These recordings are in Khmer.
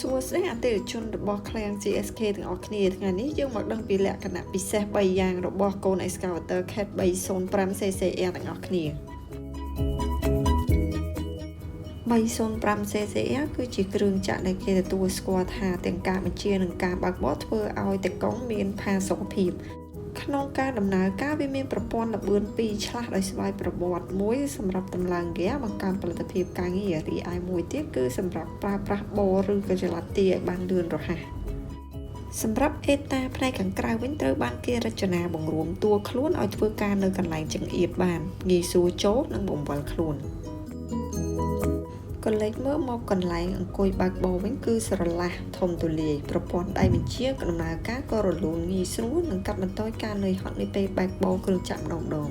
សួស្តីអតិថិជនរបស់ឃ្លាំង GSK ទាំងអស់គ្នាថ្ងៃនេះយើងមកដឹងពីលក្ខណៈពិសេស3យ៉ាងរបស់កូន Excavator CAT 305 CCR ទាំងអស់គ្នា305 CCR គឺជាគ្រឿងចក្រដែលគេទទួលស្គាល់ថាទាំងការបញ្ជានិងការបើកបរធ្វើឲ្យតែកង់មានផាសុកភាពក្នុងការដំណើរការវាមានប្រព័ន្ធល្បឿន2ឆ្លាស់ដោយស្វ័យប្រវត្តិមួយសម្រាប់តម្លើងហ្គាបង្កើនផលិតភាពការងាររីឯមួយទៀតគឺសម្រាប់ប្រើប្រាស់បរឬក៏ចល័តទាឲ្យបានលឿនរហ័សសម្រាប់អេតាផ្នែកខាងក្រៅវិញត្រូវបានគេរចនាបង្រួមតួខ្លួនឲ្យធ្វើការនៅកន្លែងចង្អៀតបានងាយស្រួលចូលនិងបង្វិលខ្លួនកលេចមើលមកកន្លែងអង្គុយបើកបរវិញគឺស្រឡះធំទូលាយប្រព័ន្ធដៃបញ្ជាដំណើរការក៏រលូនងាយស្រួលនិងកាត់បន្ថយការនឿយហត់នៃពេលបើកបរគ្រឿងចក្រម្ដង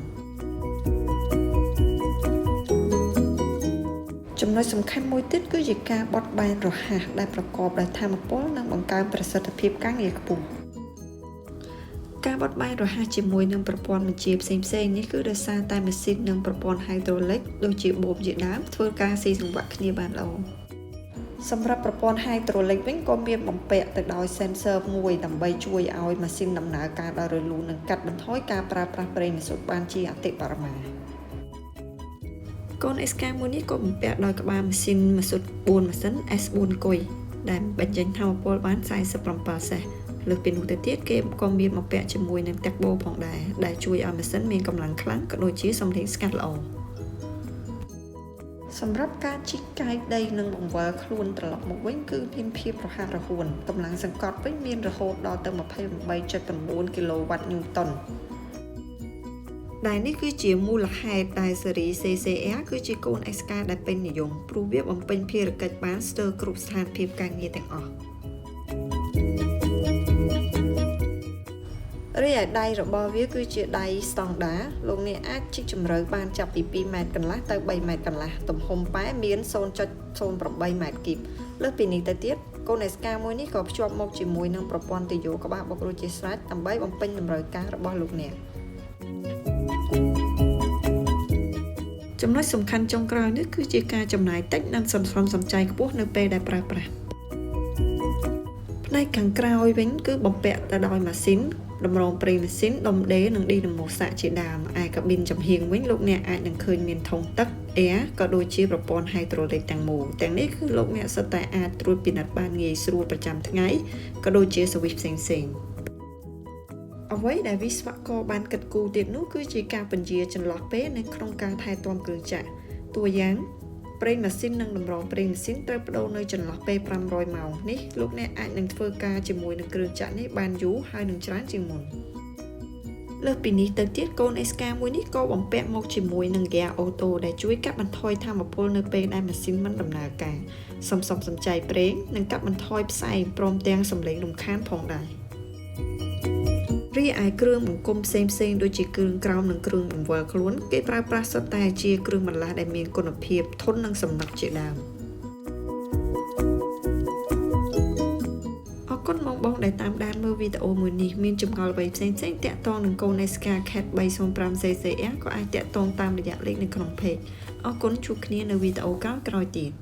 ចំណុចសំខាន់មួយទៀតគឺជាការបត់បែនរហ័សដែលប្រកបដោយថាមពលនិងបង្កើនប្រសិទ្ធភាពការងារខ្ពស់ការបត់បែនរហ័សជាមួយនឹងប្រព័ន្ធបញ្ជាផ្សេងៗនេះគឺដោយសារតែម៉ាស៊ីននិងប្រព័ន្ធ hydraulic ដូចជាបូមជាដើមធ្វើការស៊ីសង្វាក់គ្នាបានល្អសម្រាប់ប្រព័ន្ធ hydraulic វិញក៏មានបំពាក់ទៅដោយ sensor មួយដើម្បីជួយឲ្យម៉ាស៊ីនដំណើរការដោយរលូននិងកាត់បន្ថយការប្រើប្រាស់ប្រេងម៉ាស៊ូតបានជាអតិបរមាកូន SK មួយនេះក៏បំពាក់ដោយក្បាលម៉ាស៊ីនម៉ាស៊ូត4ម៉ាស៊ីន S4 គុយដែលបញ្ចេញថាមពលបាន47សេសលើសពីនោះទៅទៀតគេក៏មានបំពាក់ជាមួយនឹងតាក់បូផងដែរដែលជួយឲ្យម៉ាស៊ីនមានកម្លាំងខ្លាំងក៏ដូចជាសំឡេងស្ងាត់ល្អសម្រាប់ការជីកកាយដីនិងបង្វិលខ្លួនត្រឡប់មកវិញគឺមានភាពរហ័សរហួនកម្លាំងសង្កត់វិញមានរហូតដល់ទៅ 28.9 គីឡូវ៉ាត់ញូតុនដែលនេះគឺជាមូលហេតុដែលស៊េរី CCR គឺជាកូន SK ដែលពេញនិយមព្រោះវាបំពេញភារកិច្ចបានស្ទើរគ្រប់ស្ថានភាពការងារទាំងអស់រីឯដៃរបស់វាគឺជាដៃស្តង់ដារលោកអ្នកអាចជីកជម្រៅបានចាប់ពី2ម៉ែត្រកន្លះទៅ3ម៉ែត្រកន្លះទំហំប៉ែមាន 0.08 ម៉ែត្រគីបលើសពីនេះទៅទៀតកូន SK មួយនេះក៏ភ្ជាប់មកជាមួយនឹងប្រព័ន្ធទយោក្បាលបុករួចជាស្រេចដើម្បីបំពេញតម្រូវការរបស់លោកអ្នកចំណុចសំខាន់ចុងក្រោយនេះគឺជាការចំណាយតិចនិងសន្សំសំចៃខ្ពស់នៅពេលដែលប្រើប្រាស់ផ្នែកខាងក្រោយវិញគឺបំពាក់ទៅដោយម៉ាស៊ីនតម្រងប្រេងម៉ាស៊ីនដុំដេរនិងឌីណាម៉ូសាក់ជាដើមឯកាប៊ីនចំហៀងវិញលោកអ្នកអាចនឹងឃើញមានធុងទឹក Air ក៏ដូចជាប្រព័ន្ធ Hydraulic ទាំងមូលទាំងនេះគឺលោកអ្នកសុទ្ធតែអាចត្រួតពិនិត្យបានងាយស្រួលប្រចាំថ្ងៃក៏ដូចជាស្វីសផ្សេងៗអ្វីដែលវិស្វករបានគិតគូរទៀតនោះគឺជាការពន្យាចន្លោះពេលនៅក្នុងការថែទាំគ្រឿងចក្រតួយ៉ាងប្រេងម៉ាស៊ីននិងតម្រងប្រេងម៉ាស៊ីនត្រូវប្ដូរនៅចន្លោះពេល500ម៉ោងនេះលោកអ្នកអាចនឹងធ្វើការជាមួយនឹងគ្រឿងចក្រនេះបានយូរហើយនឹងច្រើនជាងមុនលើសពីនេះទៅទៀតកូន SK មួយនេះក៏បំពាក់មកជាមួយនឹង Gear Auto ដែលជួយកាត់បន្ថយថាមពលនៅពេលដែលម៉ាស៊ីនមិនដំណើរការសំចៃប្រេងនិងកាត់បន្ថយផ្សែងព្រមទាំងសំឡេងរំខានផងដែររីឯគ្រឿងបង្គុំផ្សេងដូចជាគ្រឿងក្រោមនិងគ្រឿងបង្វិលខ្លួនគេប្រើប្រាស់សុទ្ធតែជាគ្រឿងបន្លាស់ដែលមានគុណភាពធន់នឹងសំណឹកជាដើមអរគុណបងដែលតាមដានមើលវីដេអូមួយនេះមានចម្ងល់អ្វីផ្សេងតាក់ទងនឹងកូន SK CAT 305 CCR ក៏អាចតាក់ទងតាមរយៈលេខនៅក្នុង page អរគុណជួបគ្នានៅវីដេអូក្រោយទៀត